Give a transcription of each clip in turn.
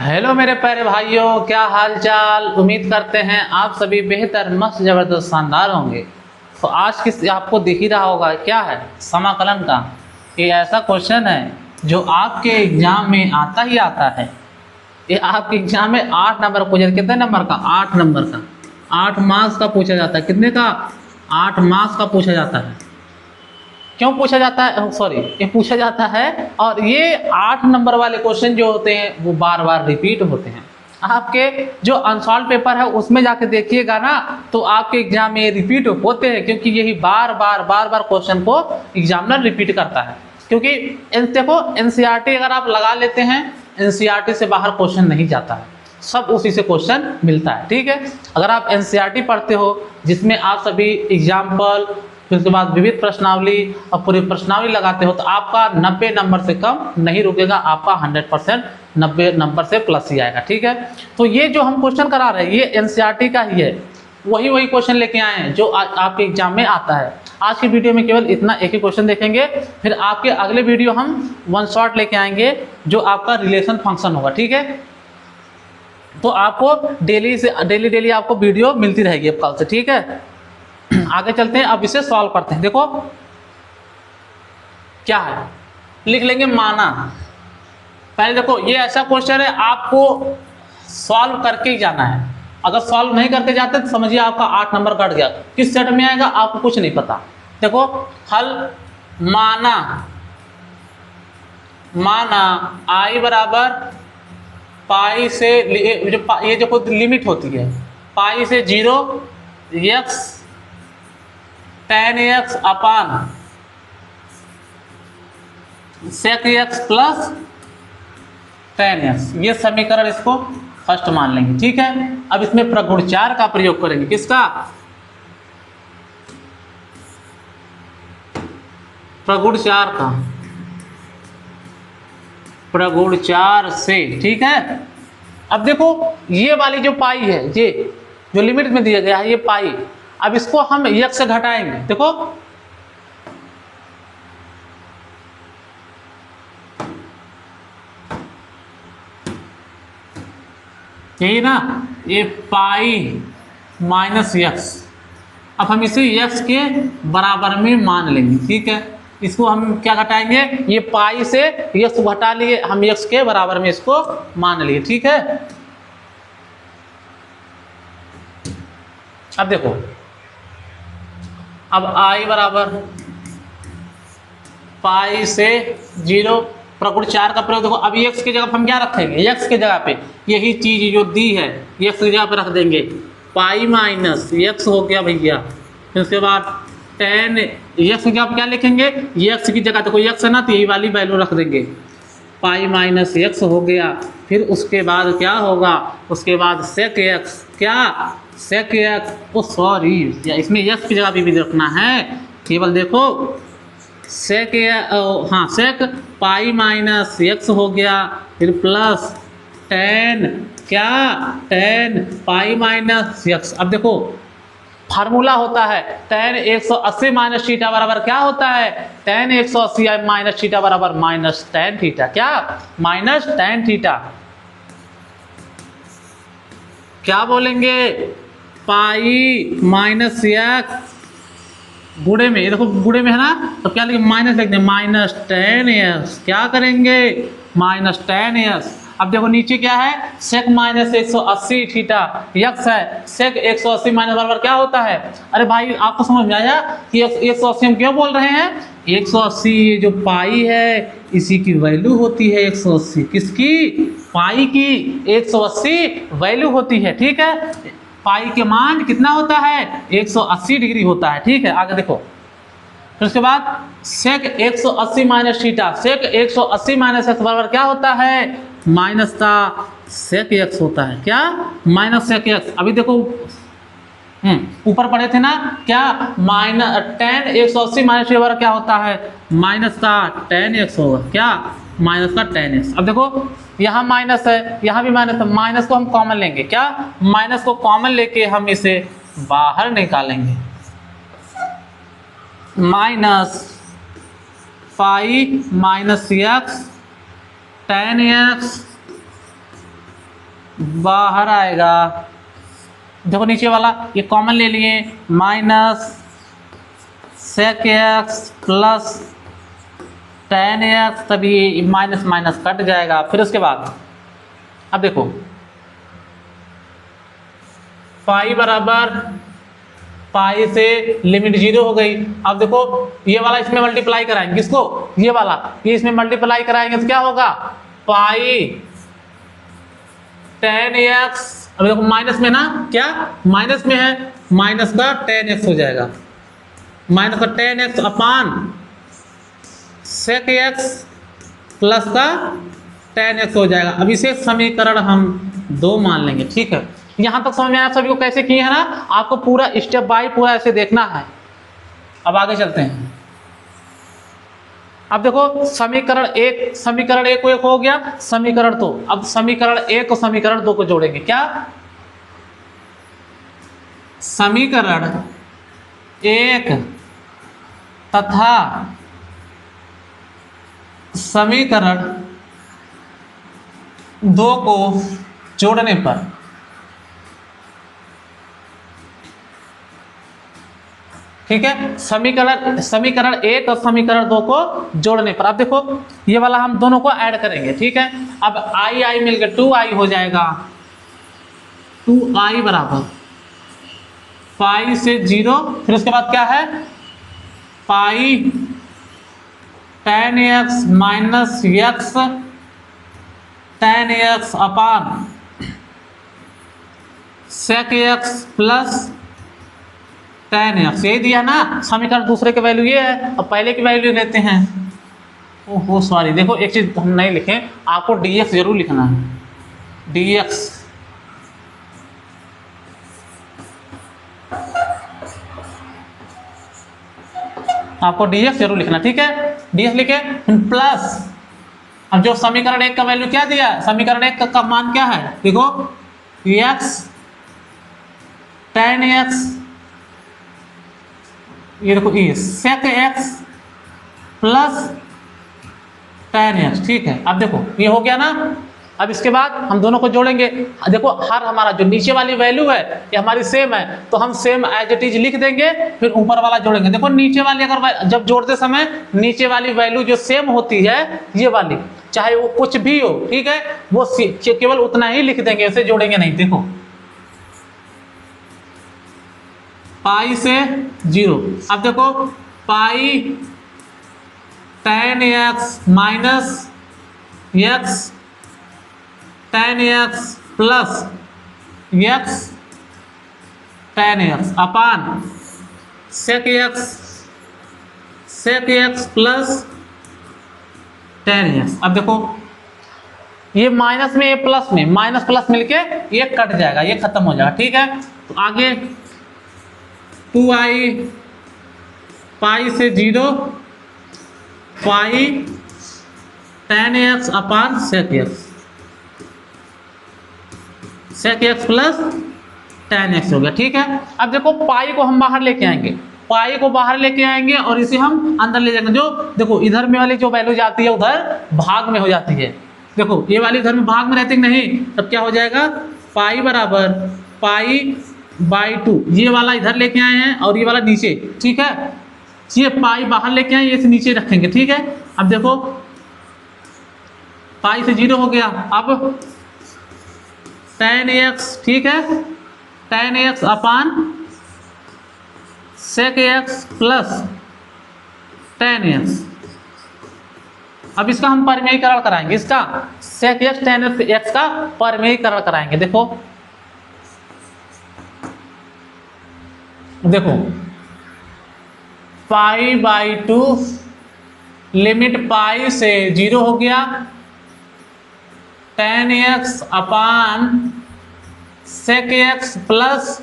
Hello मेरे प्यारे भाइयों, क्या हाल चाल। उम्मीद करते हैं आप सभी बेहतर, मस्त, ज़बरदस्त, शानदार होंगे। तो आज किस आपको दिख ही रहा होगा क्या है, समाकलन का। ये ऐसा क्वेश्चन है जो आपके एग्जाम में आता ही आता है। ये आपके एग्जाम में 8 नंबर पूछा, कितने नंबर का? 8 नंबर का, 8 मार्क्स का पूछा जाता है। कितने का? 8 मार्क्स का पूछा जाता है। क्यों पूछा जाता है? सॉरी, ये पूछा जाता है। और ये 8 नंबर वाले क्वेश्चन जो होते हैं वो बार बार रिपीट होते हैं। आपके जो अनसॉल्व पेपर है उसमें जाके देखिएगा ना, तो आपके एग्जाम में रिपीट होते हैं, क्योंकि यही बार बार क्वेश्चन को एग्जामिनर रिपीट करता है। क्योंकि देखो, एनसीईआरटी अगर आप लगा लेते हैं, एनसीईआरटी से बाहर क्वेश्चन नहीं जाता है, सब उसी से क्वेश्चन मिलता है। ठीक है, अगर आप एनसीईआरटी पढ़ते हो जिसमें आप सभी एग्जाम्पल, फिर उसके बाद विविध प्रश्नावली और पूरी प्रश्नावली लगाते हो, तो आपका 90 नंबर से कम नहीं रुकेगा, आपका 100% 90 नंबर से प्लस ही आएगा। ठीक है, तो ये जो हम क्वेश्चन करा रहे हैं ये एनसीईआरटी का ही है, वही क्वेश्चन लेके आए हैं जो आपके एग्जाम में आता है। आज की वीडियो में केवल इतना एक ही क्वेश्चन देखेंगे, फिर आपके अगले वीडियो हम वन शॉट लेके आएंगे जो आपका रिलेशन फंक्शन होगा। ठीक है, तो आपको डेली आपको वीडियो मिलती रहेगी अब कल से। ठीक है, आगे चलते हैं, अब इसे सॉल्व करते हैं। देखो क्या है, लिख लेंगे माना। पहले देखो, ये ऐसा क्वेश्चन है आपको सॉल्व करके ही जाना है। अगर सॉल्व नहीं करके जाते तो समझिए आपका 8 नंबर कट गया। किस सेट में आएगा आपको कुछ नहीं पता। देखो, हल माना आई बराबर पाई से, ये जो कोई लिमिट होती है पाई से 0 x tan x अपान sec x plus tan x, ये समीकरण इसको फर्स्ट मान लेंगे। ठीक है, अब इसमें प्रगुणचार का प्रयोग करेंगे। किसका? प्रगुणचार का, प्रगुणचार से। ठीक है, अब देखो ये वाली जो पाई है, ये जो लिमिट में दिया गया है ये पाई, अब इसको हम x से घटाएंगे। देखो यही ना, ये पाई माइनस x, अब हम इसे x के बराबर में मान लेंगे। ठीक है, इसको हम क्या घटाएंगे, ये पाई से x घटा लिए, हम x के बराबर में इसको मान लिए। ठीक है, अब देखो, अब i बराबर पाई से 0, प्रगुणचार का प्रयोग। देखो, अब x की जगह हम क्या रखेंगे, x की जगह पे यही चीज जो दी है x की जगह पे रख देंगे, पाई माइनस x हो गया भैया। फिर उसके बाद tan x की जगह क्या लिखेंगे, x की जगह देखो x है ना, तो यही वाली वैल्यू रख देंगे, पाई माइनस x हो गया। फिर उसके बाद क्या होगा, उसके बाद sec x, क्या sec x, ओ सॉरी, इसमें x की जगह भी रखना है, केवल देखो sec, हाँ sec पाई माइनस x हो गया, फिर प्लस tan, क्या tan पाई माइनस x। अब देखो फार्मूला होता है tan 180 माइनस थीटा बराबर क्या होता है, tan 180 माइनस थीटा बराबर माइनस tan थीटा, क्या माइनस tan थीटा। क्या बोलेंगे, पाई माइनस x गुणे में, देखो गुणे में है ना, तो क्या लिखेंगे, माइनस लिख देंगे, माइनस tan x, क्या करेंगे, माइनस tan x। अब देखो नीचे क्या है, sec माइनस 180 थीटा x है, sec 180 माइनस बराबर क्या होता है। अरे भाई आपको समझ में आया कि 180 हम क्यों बोल रहे हैं, 180 ये जो पाई है इसी की वैल्यू होती है 180, किसकी, पाई की 180 वैल्यू होती है। ठीक है, पाई के मान कितना होता है, 180 डिग्री होता है। ठीक है, आगे देखो, फिर उसके बाद sec 180 minus theta, sec 180 minus x बराबर क्या होता है, माइनस का sec x होता है, क्या माइनस sec x। अभी देखो ऊपर पढ़े थे ना, क्या माइनस tan 180 माइनस बराबर क्या होता है, माइनस का tan x होगा, क्या माइनस का tan x। अब देखो यहाँ माइनस है, यहाँ भी माइनस है, माइनस को हम कॉमन लेंगे, क्या माइनस को कॉमन लेके हम इसे बाहर निकालेंगे, minus pi minus x tan x बाहर आएगा। देखो नीचे वाला ये कॉमन ले लिए, minus sec x plus ten x, तभी माइनस माइनस कट जाएगा। फिर उसके बाद अब देखो पाई बराबर पाई से लिमिट 0 हो गई। अब देखो ये वाला इसमें मल्टीप्लाई कराएंगे, किसको, ये वाला, ये इसमें मल्टीप्लाई कराएंगे तो क्या होगा, पाई टेन एक्स। अब देखो माइनस में ना, क्या माइनस में है, माइनस का टेन एक्स हो जाएगा, माइनस का ten x upon sec x plus का टेन एक्स हो जाएगा। अब इसे समीकरण हम 2 मान लेंगे। ठीक है, यहां तक समझ में आया सभी को कैसे किए हैं ना, आपको पूरा स्टेप बाय पूरा ऐसे देखना है। अब आगे चलते हैं। अब देखो समीकरण एक हो गया, समीकरण 2। अब समीकरण 1 और समीकरण 2 को जोड़ेंगे। क्या, समीकरण 1 तथा समीकरण 2 को जोड़ने पर ठीक है, समीकरण 1 और समीकरण 2 को जोड़ने पर अब देखो ये वाला हम दोनों को ऐड करेंगे। ठीक है, अब आई मिलकर 2i हो जाएगा। 2i बराबर पाई से 0, फिर उसके बाद क्या है, pi tan x minus x tan x upon sec x plus ten x. यही दिया ना, समीकरण दूसरे के वैल्यू ये है, अब पहले की वैल्यू लेते हैं। ओहो सॉरी, देखो एक चीज हम नहीं लिखे, आपको dx जरूर लिखना है, dx आपको dx जरूर लिखना। ठीक है, dx लिखे प्लस, अब जो समीकरण 1 का वैल्यू क्या दिया, समीकरण 1 का मान क्या है, देखो x टेन एक्स, ये देखो ये sec x plus ten x. ठीक है, अब देखो ये हो गया ना। अब इसके बाद हम दोनों को जोड़ेंगे। देखो हर हमारा जो नीचे वाली वैल्यू है ये हमारी सेम है, तो हम सेम एज इट इज लिख देंगे, फिर ऊपर वाला जोड़ेंगे। देखो नीचे वाली अगर जब जोड़ते समय नीचे वाली वैल्यू जो सेम होती है ये वाली, चाहे वो कुछ भी हो, ठीक है, वो केवल उतना ही लिख देंगे, उसे जोड़ेंगे नहीं। देखो पाई से 0, अब देखो pi tan x minus x tan x plus x tan x upon sec x plus ten x. अब देखो ये माइनस में, ये प्लस में, माइनस प्लस मिलके ये कट जाएगा, ये खत्म हो जाएगा। ठीक है, तो आगे 2i पाई से 0 pi tan x upon sec x plus ten x हो गया। ठीक है, अब देखो पाई को हम बाहर लेके आएंगे, पाई को बाहर लेके आएंगे और इसे हम अंदर ले जाएंगे। जो देखो इधर में वाली जो वैल्यू जाती है उधर भाग में हो जाती है, देखो ये वाली इधर में भाग में रहती नहीं, तब क्या हो जाएगा, पाई बराबर पाई बाई 2, ये वाला इधर लेके आए हैं और ये वाला नीचे। ठीक है, ये पाई बाहर लेके आए, ये से नीचे रखेंगे। ठीक है, अब देखो पाई से 0 हो गया, अब टेन एक्स, ठीक है, tan x upon sec x plus ten x. अब इसका हम परिमेयीकरण कराएंगे, इसका सेक एक्स टेन एक्स का परिमेयीकरण कराएंगे। देखो पाई बाई 2 लिमिट पाई से 0 हो गया, tan x upon sec x plus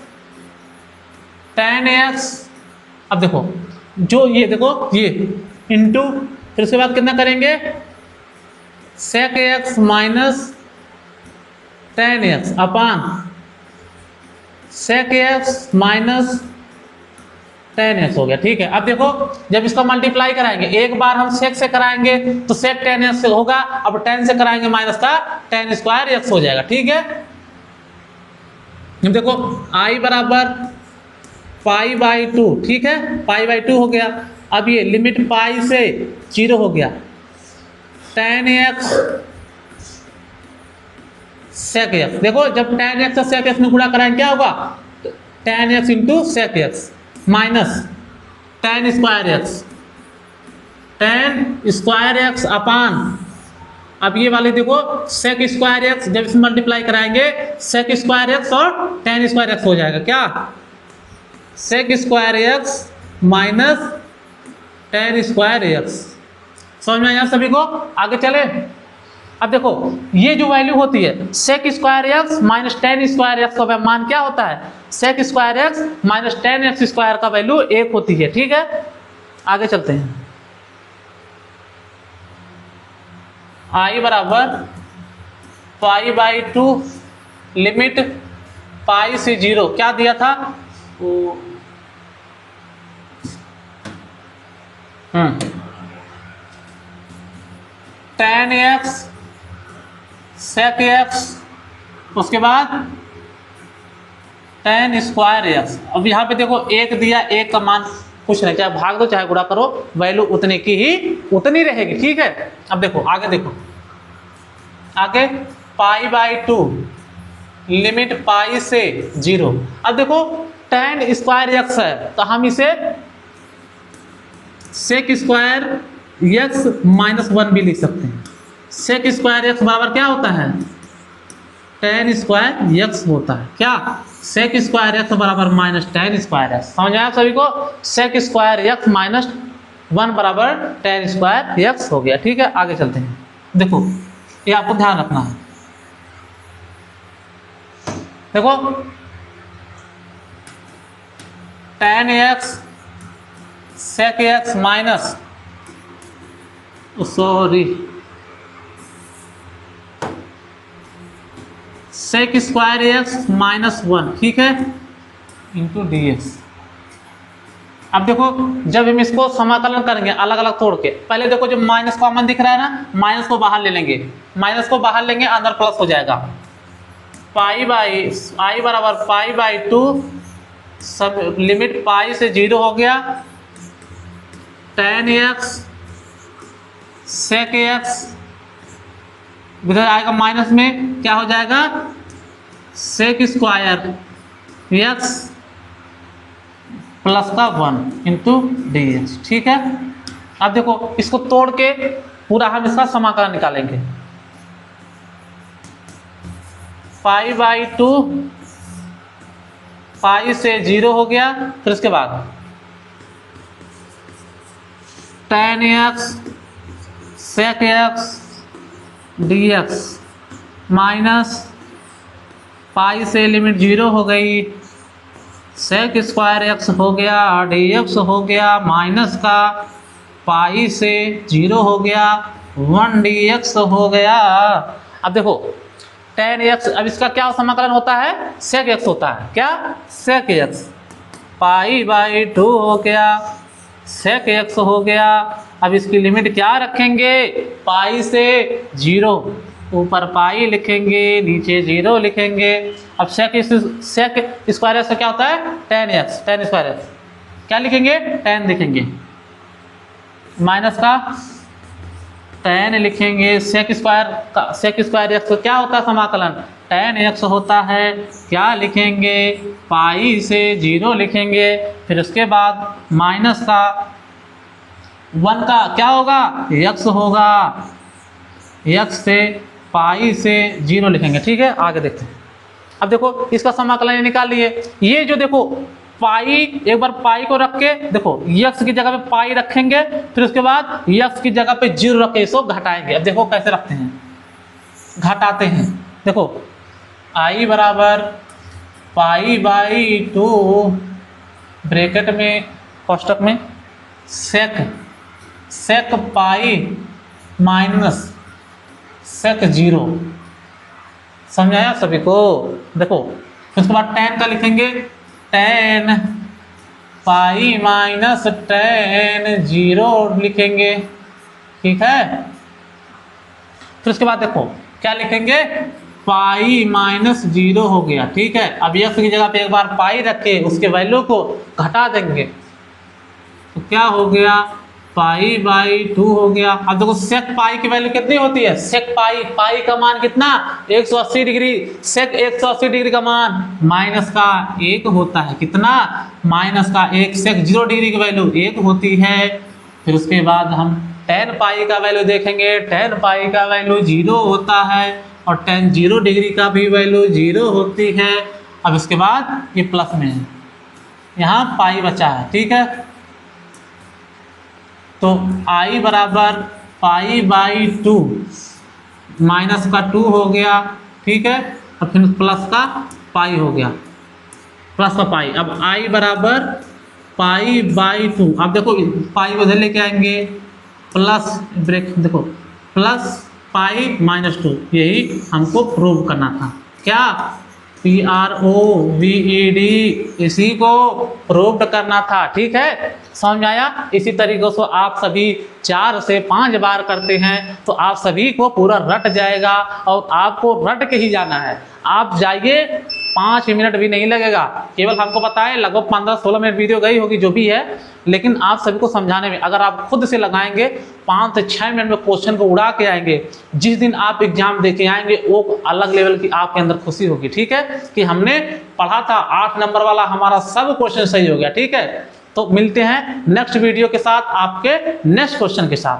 ten x. अब देखो जो ये देखो ये इंटू, फिर उसके बाद कितना करेंगे, sec x minus tan x upon sec x minus tan x हो गया। ठीक है, अब देखो जब इसका मल्टीप्लाई कराएंगे, एक बार हम सेक से कराएंगे तो सेक टेन एक्स होगा, अब टेन से कराएंगे माइनस का टेन स्क्वायर एक्स हो जाएगा। ठीक है, देखो i बराबर पाई बाई 2, ठीक है, पाई बाई 2 हो गया। अब ये लिमिट पाई से 0 हो गया, tan x sec x। देखो जब tan x और sec x में गुणा कराएं क्या होगा, tan x into sec x minus tan square x अपान, अब ये वाले देखो sec स्क्वायर x, जब इसमें मल्टीप्लाई कराएंगे sec स्क्वायर x और tan स्क्वायर x हो जाएगा, क्या sec square x minus tan square x। समझ में आया सभी को? आगे चले। अब देखो ये जो वैल्यू होती है sec square x minus tan square x का मान क्या होता है, sec square x minus tan x square का वैल्यू 1 होती है, ठीक है। आगे चलते हैं। i बराबर पाई बाई 2 लिमिट पाई से 0, क्या दिया था tan x sec x, उसके बाद tan स्क्वायर x। अब यहाँ पे देखो 1 दिया, 1 का मान कुछ नहीं, चाहे भाग दो चाहे गुणा करो, वैल्यू उतनी रहेगी, ठीक है। अब देखो आगे, देखो आगे पाई बाई 2 लिमिट पाई से 0। अब देखो tan स्क्वायर x है तो हम इसे sec स्क्वायर x माइनस 1 भी लिख सकते हैं। sec स्क्वायर x बराबर क्या होता है, tan स्क्वायर x होता है, क्या sec स्क्वायर x बराबर माइनस tan स्क्वायर x। समझ आया सभी को? sec स्क्वायर x माइनस 1 बराबर tan स्क्वायर x हो गया, ठीक है। आगे चलते हैं। देखो ये आपको ध्यान रखना है, देखो tan x sec x minus sec square x minus 1, ठीक है, इंटू dx। अब देखो जब हम इसको समाकलन करेंगे अलग अलग तोड़ के, पहले देखो जो माइनस कॉमन दिख रहा है ना, माइनस को बाहर ले लेंगे, माइनस को बाहर लेंगे, अंदर प्लस हो जाएगा। पाई बाई i बराबर पाई बाई 2 सब लिमिट पाई से 0 हो गया, tan x sec x इधर आएगा माइनस में, क्या हो जाएगा sec स्क्वायर x प्लस का 1 इंटू dx, ठीक है। अब देखो इसको तोड़ के पूरा हम इसका समाकलन निकालेंगे। पाई बाई 2 पाई से 0 हो गया, फिर उसके बाद tan x sec x dx minus pi से लिमिट 0 हो गई, sec स्क्वायर x हो गया, dx हो गया, माइनस का पाई से 0 हो गया, 1 dx हो गया। अब देखो tan x, अब इसका क्या समाकलन होता है, sec x होता है, क्या sec x पाई बाई 2 हो गया, sec x हो गया। अब इसकी लिमिट क्या रखेंगे, पाई से 0, ऊपर पाई लिखेंगे नीचे 0 लिखेंगे। अब sec स्क्वायर x क्या होता है, tan x, tan square x क्या लिखेंगे, tan लिखेंगे, माइनस का tan लिखेंगे, sec स्क्वायर x क्या होता है समाकलन, tan x होता है, क्या लिखेंगे पाई से 0 लिखेंगे, फिर उसके बाद माइनस का 1 का क्या होगा, x होगा, x से पाई से 0 लिखेंगे, ठीक है। आगे देखते हैं। अब देखो इसका समाकलन निकाल लिए, ये जो देखो पाई, एक बार पाई को रख के देखो x की जगह पे पाई रखेंगे, फिर उसके बाद x की जगह पे 0 रख के इसको घटाएंगे। अब देखो कैसे रखते हैं, घटाते हैं। देखो i बराबर पाई बाई 2 ब्रैकेट में कोष्टक में sec पाई माइनस sec 0। समझाया सभी को? देखो फिर उसके बाद tan का लिखेंगे, tan पाई माइनस tan 0 लिखेंगे, ठीक है। फिर उसके बाद देखो क्या लिखेंगे, पाई माइनस 0 हो गया। ठीक है, अब x की जगह पे एक बार पाई रखे, उसके वैल्यू को घटा देंगे तो क्या हो गया, पाई बाई 2 हो गया। अब देखो सेक पाई की वैल्यू कितनी होती है, सेक पाई, पाई का मान कितना 180 डिग्री, सेक 180 डिग्री का मान माइनस का 1 होता है, कितना माइनस का 1, सेक 0 डिग्री की वैल्यू 1 होती है। फिर उसके बाद हम टेन पाई का वैल्यू देखेंगे, टेन पाई का वैल्यू 0 होता है और टेन 0 डिग्री का भी वैल्यू 0 होती है। अब इसके बाद ये प्लस में है, यहाँ पाई बचा है। ठीक है, तो आई बराबर पाई बाई 2 माइनस का 2 हो गया। ठीक है, और फिर प्लस का पाई हो गया, प्लस का पाई। अब आई बराबर पाई बाई 2, अब देखो पाई को इधर लेके आएंगे, प्लस ब्रेक देखो प्लस पाई माइनस 2, यही हमको प्रूव करना था। क्या PROVED, इसी को प्रूव करना था। ठीक है, समझ में आया। इसी तरीके से आप सभी 4 से 5 बार करते हैं तो आप सभी को पूरा रट जाएगा और आपको रट के ही जाना है। आप जाइए, 5 मिनट भी नहीं लगेगा, केवल हमको पता है लगभग 15-16 मिनट वीडियो गई होगी जो भी है, लेकिन आप सभी को समझाने में अगर आप खुद से लगाएंगे 5 से 6 मिनट में क्वेश्चन को उड़ा के आएंगे, जिस दिन आप एग्जाम दे के आएंगे वो अलग लेवल की आपके अंदर खुशी होगी। ठीक है, कि हमने पढ़ा था 8 नंबर वाला, हमारा सब क्वेश्चन सही हो गया। ठीक है, तो मिलते हैं नेक्स्ट वीडियो के साथ, आपके नेक्स्ट क्वेश्चन के साथ।